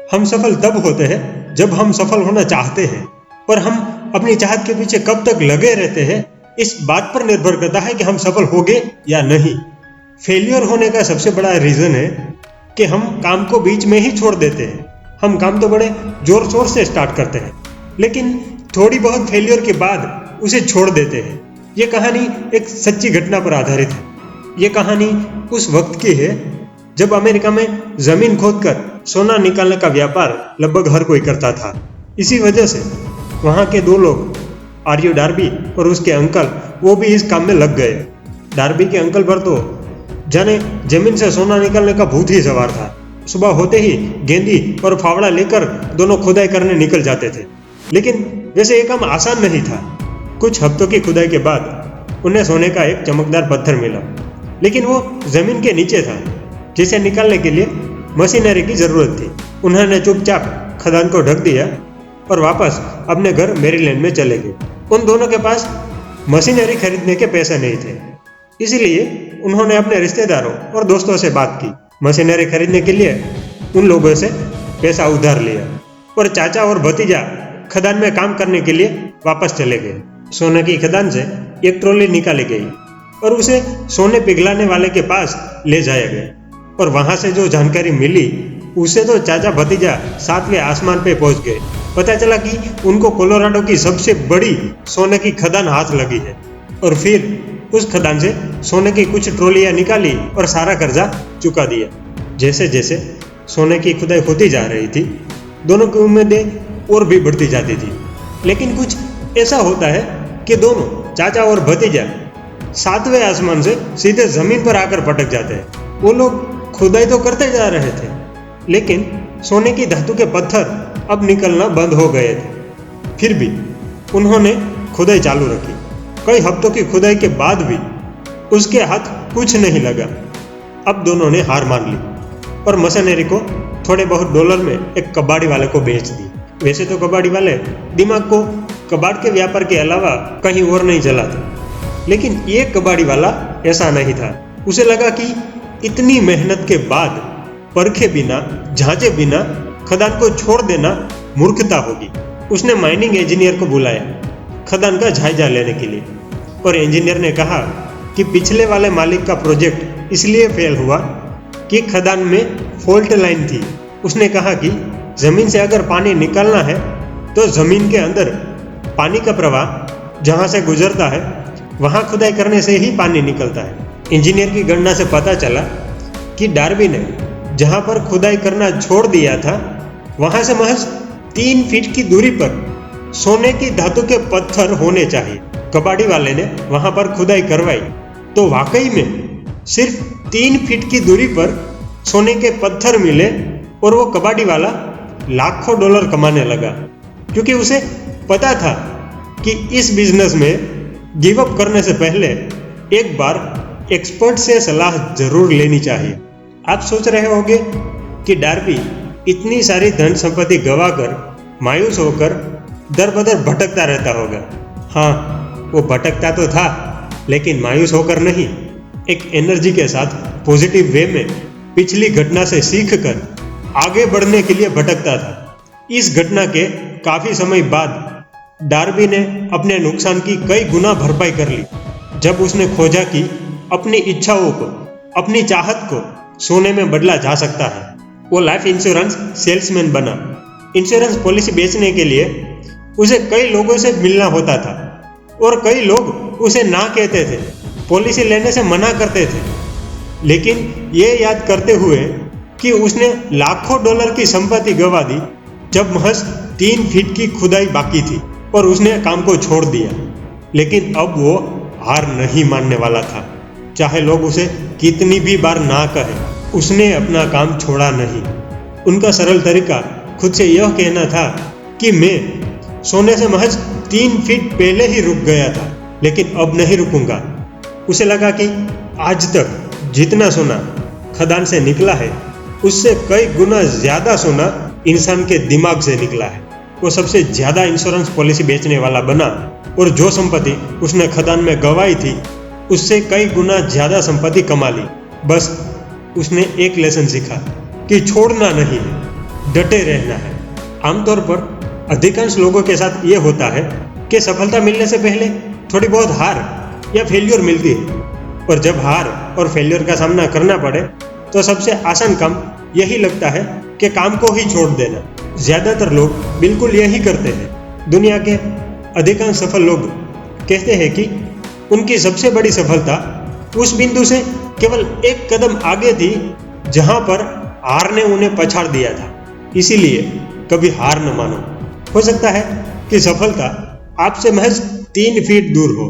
हम सफल तब होते हैं जब हम सफल होना चाहते हैं, पर हम अपनी चाहत के पीछे कब तक लगे रहते हैं इस बात पर निर्भर करता है कि हम सफल होंगे या नहीं। फेलियर होने का सबसे बड़ा रीजन है कि हम काम को बीच में ही छोड़ देते हैं। हम काम तो बड़े जोर शोर से स्टार्ट करते हैं, लेकिन थोड़ी बहुत फेलियर के बाद उसे छोड़ देते हैं। ये कहानी एक सच्ची घटना पर आधारित है। ये कहानी उस वक्त की है जब अमेरिका में जमीन खोदकर सोना निकालने का व्यापार लगभग हर कोई करता था। इसी वजह से वहाँ के दो लोग, आर्यो डार्बी और उसके अंकल, वो भी इस काम में लग गए। डार्बी के अंकल पर तो जाने जमीन से सोना निकालने का भूत ही सवार था। सुबह होते ही गेंदी और फावड़ा लेकर दोनों खुदाई करने निकल जाते थे, लेकिन वैसे ये काम आसान नहीं था। कुछ हफ्तों की खुदाई के बाद उन्हें सोने का एक चमकदार पत्थर मिला, लेकिन वो जमीन के नीचे था, जिसे निकालने के लिए मशीनरी की जरूरत थी। उन्होंने चुपचाप खदान को ढक दिया और वापस अपने घर मैरीलैंड में चले गए। उन दोनों के पास मशीनरी खरीदने के पैसे नहीं थे, इसलिए उन्होंने अपने रिश्तेदारों और दोस्तों से बात की। मशीनरी खरीदने के लिए उन लोगों से पैसा उधार लिया और चाचा और भतीजा खदान में काम करने के लिए वापस चले गए। सोने की खदान से एक ट्रॉली निकाली गई और उसे सोने पिघलाने वाले के पास ले जाया गया, और वहां से जो जानकारी मिली उससे तो चाचा भतीजा 7वें आसमान पे पहुंच गए। पता चला कि उनको कोलोराडो की सबसे बड़ी सोने की खदान हाथ लगी है, और फिर उस खदान से सोने की कुछ ट्रॉलियां निकाली और सारा कर्जा चुका दिया। जैसे जैसे सोने की खुदाई होती जा रही थी, दोनों की उम्मीदें और भी बढ़ती जाती थी। लेकिन कुछ ऐसा होता है कि दोनों चाचा और भतीजा 7वें आसमान से सीधे जमीन पर आकर पटक जाते हैं। वो लोग खुदाई तो करते जा रहे थे, लेकिन सोने की धातु के पत्थर अब निकलना बंद हो गए थे। फिर भी उन्होंने खुदाई चालू रखी। कई हफ्तों की खुदाई के बाद भी उसके हाथ कुछ नहीं लगा। अब दोनों ने हार मान ली और मशीनरी को थोड़े बहुत डॉलर में एक कबाड़ी वाले को बेच दी। वैसे तो कबाड़ी वाले दिमाग को कबाड़ के व्यापार के अलावा कहीं और नहीं चलाते, लेकिन ये कबाड़ी वाला ऐसा नहीं था। उसे लगा कि इतनी मेहनत के बाद परखे बिना, जांचे बिना खदान को छोड़ देना मूर्खता होगी। उसने माइनिंग इंजीनियर को बुलाया खदान का जायजा लेने के लिए, और इंजीनियर ने कहा कि पिछले वाले मालिक का प्रोजेक्ट इसलिए फेल हुआ कि खदान में फॉल्ट लाइन थी। उसने कहा कि जमीन से अगर पानी निकालना है तो जमीन के अंदर पानी का प्रवाह जहाँ से गुजरता है वहाँ खुदाई करने से ही पानी निकलता है। इंजीनियर की गणना से पता चला कि डार्बी ने जहाँ पर खुदाई करना छोड़ दिया था वहाँ से महज 3 फीट की दूरी पर सोने की धातु के पत्थर होने चाहिए। कबाड़ी वाले ने वहाँ पर खुदाई करवाई तो वाकई में सिर्फ 3 फीट की दूरी पर सोने के पत्थर मिले, और वो कबाड़ी वाला लाखों डॉलर कमाने लगा, क्योंकि उसे पता था कि इस बिजनेस में गिव अप करने से पहले एक बार एक्सपर्ट से सलाह जरूर लेनी चाहिए। आप सोच रहे होंगे कि डार्बी इतनी सारी धन संपत्ति गंवाकर मायूस होकर दर बदर भटकता रहता होगा। हाँ, वो भटकता तो था, लेकिन मायूस होकर नहीं, एक एनर्जी के साथ पॉजिटिव वे में पिछली घटना से सीखकर आगे बढ़ने के लिए भटकता था। इस घटना के काफी समय बाद डार्बी ने अपने नुकसान की कई गुना भरपाई कर ली, जब उसने खोजा कि अपनी इच्छाओं को, अपनी चाहत को सोने में बदला जा सकता है। वो लाइफ इंश्योरेंस सेल्समैन बना। इंश्योरेंस पॉलिसी बेचने के लिए उसे कई लोगों से मिलना होता था, और कई लोग उसे ना कहते थे, पॉलिसी लेने से मना करते थे। लेकिन ये याद करते हुए कि उसने लाखों डॉलर की संपत्ति गंवा दी जब महज 3 फीट की खुदाई बाकी थी, और उसने काम को छोड़ दिया। लेकिन अब वो हार नहीं मानने वाला था, चाहे लोग उसे कितनी भी बार ना कहे। उसने अपना काम छोड़ा नहीं। उनका सरल तरीका खुद से यह कहना था कि मैं सोने से महज 3 फीट पहले ही रुक गया था, लेकिन अब नहीं रुकूंगा। उसे लगा कि आज तक जितना सोना खदान से निकला है उससे कई गुना ज्यादा सोना इंसान के दिमाग से निकला है। वो सबसे ज्यादा इंश्योरेंस पॉलिसी बेचने वाला बना, और जो संपत्ति उसने खदान में गंवाई थी उससे कई गुना ज्यादा संपत्ति कमा ली। बस उसने एक लेसन सीखा कि छोड़ना नहीं है, डटे रहना है। आमतौर पर अधिकांश लोगों के साथ ये होता है कि सफलता मिलने से पहले थोड़ी बहुत हार या फेल्योर मिलती है, और जब हार और फेल्योर का सामना करना पड़े तो सबसे आसान काम यही लगता है कि काम को ही छोड़ देना। ज्यादातर लोग बिल्कुल यही करते हैं। दुनिया के अधिकांश सफल लोग कहते हैं कि उनकी सबसे बड़ी सफलता उस बिंदु से केवल एक कदम आगे थी जहां पर हार ने उन्हें पछाड़ दिया था। इसीलिए कभी हार न मानो। हो सकता है कि सफलता आपसे महज 3 फीट दूर हो,